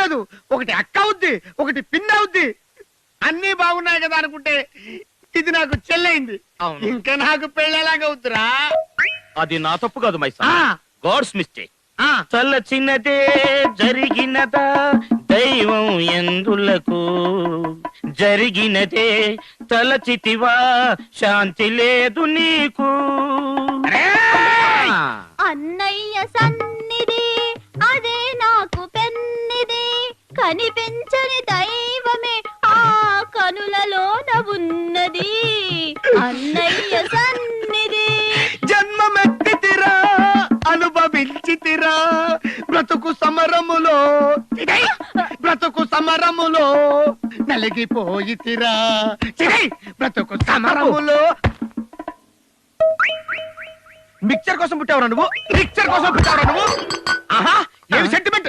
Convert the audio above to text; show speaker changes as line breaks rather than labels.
కాదు, ఒకటి అక్క అవుద్ది, ఒకటి పిన్ అవుద్ది. అన్ని బాగున్నాయి కదా అనుకుంటే ఇది నాకు చెల్లైంది.
అవును.
ఇంకా నాకు పెళ్ళేలాగా అవుతురా.
అది నా తప్పు కాదు మైసా,
ఆ.
God's mistake.
ఆ,
తలచినదే జరిగినదా దైవం ఎందులకు, జరిగినదే తలచితివా శాంతి లేదు నీకు.
అరే!
అన్నయ్య సన్నిధి అదే నాకు పెన్నిది, కనిపించని దైవమే ఆ కనులలోన ఉన్నది. అన్నయ్య సన్నిధి
జన్మమెత్తితిరా, అనుభవించితిరా, బ్రతుకు సమరములో బ్రతుకు సమరములో నలిగిపోయితిరా. బ్రతుకు సమరములో. మిక్చర్ కోసం పుట్టావురా నువ్వు, మిక్చర్ కోసం పుట్టావురా నువ్వు. ఆహా, ఏమి సెంటిమెంట్.